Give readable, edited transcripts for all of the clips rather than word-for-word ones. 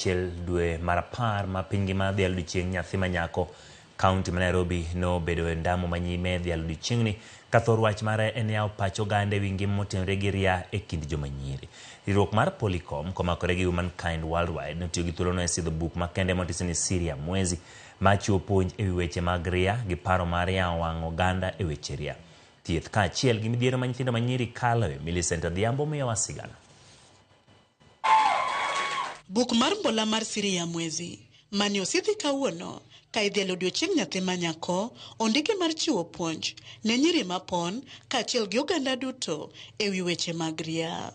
achiel dwe mar apar ma piny ngima dhialo odiechieng' nyathi ma nyako. Kaunti ma Nairobi nobedo e ndamo manyime dhialo odiechieng'ni ka thor wach mare en yawo pach oganda ewi ngima motenore gi ria e kind joma nyiri. Riwruok mar PolyCom komakore gi Humankind Worldwide notiyo gi thuolono e sidho buk makende motis ni Siria Mwezi machiwo puonj ewi weche mag ria gi paro mar yawo wang' oganda e weche ria. Thieth ka achiel gi midhiero ma nyithindo ma nyiri kaloe. Millicent Dhiambo miyo wasigana. Buk mar mbola mar Siria Mwezi mani osidhi kawuono ka idhialo odiechieng' nyathi ma nyako ondike mar chiwo puonj ne nyiri mapon kaachiel gi oganda duto ewi weche mag ria.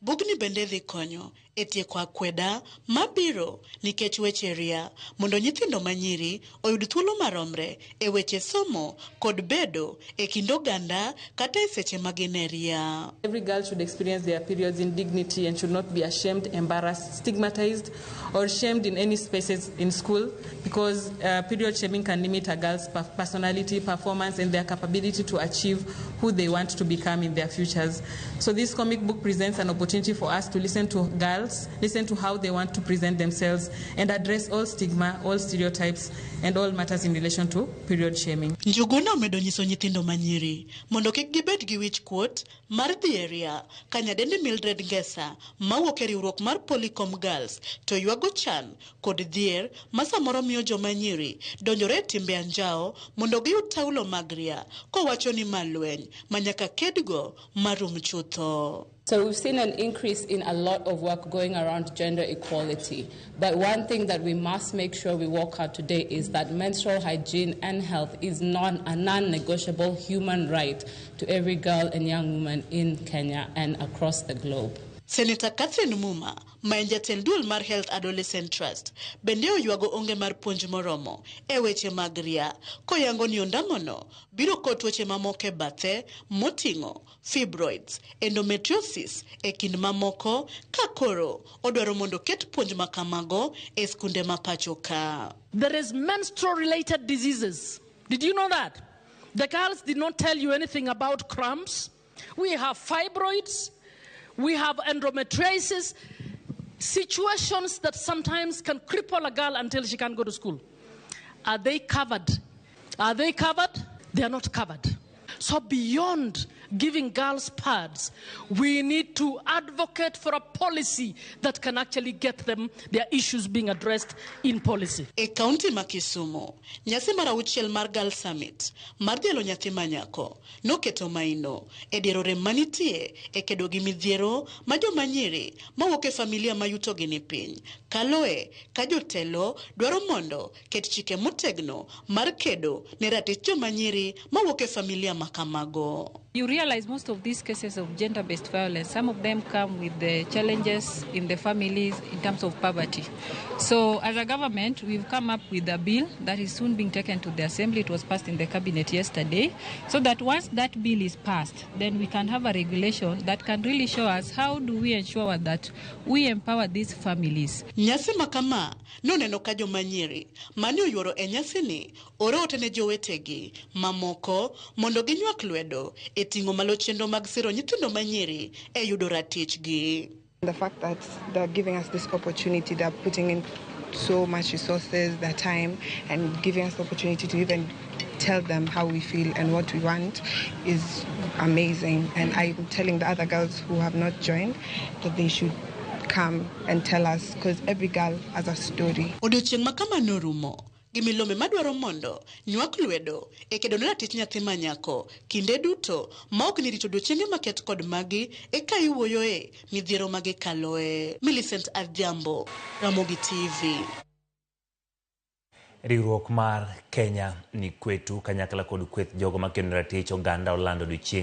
Bugni bende dhi konyo e tieko akweda mabiro nikech weche ria mondo nyithindo ma nyiri oyud thuolo maromre e weche somo kod bedo e kind oganda kata e seche ma gin e ria. Every girl should experience their periods in dignity and should not be ashamed, embarrassed, stigmatized or shamed in any spaces in school because period shaming can limit a girl's personality, performance and their capability to achieve who they want to become in their futures. So this comic book presents an opportunity for us to listen to girls, listen to how they want to present themselves and address all stigma, all stereotypes and all matters in relation to period shaming. Njuguna omedo nyiso nyithindo manyiri mondo kik gibed gi wich kuot mar dhi e ria ka nyadendi Mildred Ngesa mawuok e riwruok mar PolyCom Girls to ywago chan kod dhier ma samoro miyo joma nyiri donjore e timbe anjao mondo giyud taulo mag ria kowacho ni malweny ma nyaka kedgo marum chutho. So we've seen an increase in a lot of work going around gender equality. But one thing that we must make sure we work out today is that menstrual hygiene and health is a non-negotiable human right to every girl and young woman in Kenya and across the globe. Senator Catherine Muma, ma en jatend duol mar Health Adolescent Trust, bende oywago onge mar puonj moromo e weche mag ria koyango ni ondamono biro kod tuoche mamoko e bathe moting'o fibroids, endometriosis e kind mamoko ka koro odwaro mondo ket puonj makamago e skunde ma pacho ka. There is menstrual related diseases. Did you know that? The girls did not tell you anything about cramps. We have fibroids. We have endometriosis, situations that sometimes can cripple a girl until she can't go to school. Are they covered? Are they covered? They are not covered. So beyond giving girls pads, we need to advocate for a policy that can actually get them their issues being addressed in policy. E kaunti ma Kisumu, nyasi mar auchiel mar Girl Summit, mar dhialo nyathi ma nyako, noketo maino e dierore manitie e kedo gi midhiero ma joma nyiri mawuok e familia ma yutogi ni piny kaloe ka jotelo dwaro mondo ket chike motegno mar kedo ne ratich joma nyiri mawuok e familia ma kamago. You realize most of these cases of gender-based violence, some of them come with the challenges in the families in terms of poverty. So as a government, we've come up with a bill that is soon being taken to the Assembly. It was passed in the Cabinet yesterday. So that once that bill is passed, then we can have a regulation that can really show us how do we ensure that we empower these families. Nyasi makama noneno ka joma nyiri mani oyuoro e nyasi ni oro ote ne jowetegi mamoko mondo ginywak lwedo e ting'o malo chenro mag siro nyithindo ma nyiri e yudo ratichgi. The fact that they're giving us this opportunity, they're putting in so much resources, their time, and giving us the opportunity to even tell them how we feel and what we want is amazing. And I'm telling the other girls who have not joined that they should come and tell us, because every girl has a story. Odiochieng' makama norumo gimilome madwaro mondo nywak lwedo e kedo ne ratich nyathi ma nyako kinde duto ma ok ni rito odiochienge maket kod magi e ka iwuoyoe midhiero magi kaloe. Millicent Dhiambo, Ramogi TV. Riwruok mar Kenya ni kwetu kanyakla kod kweth jogo makendo ratich oganda olando odiochieng'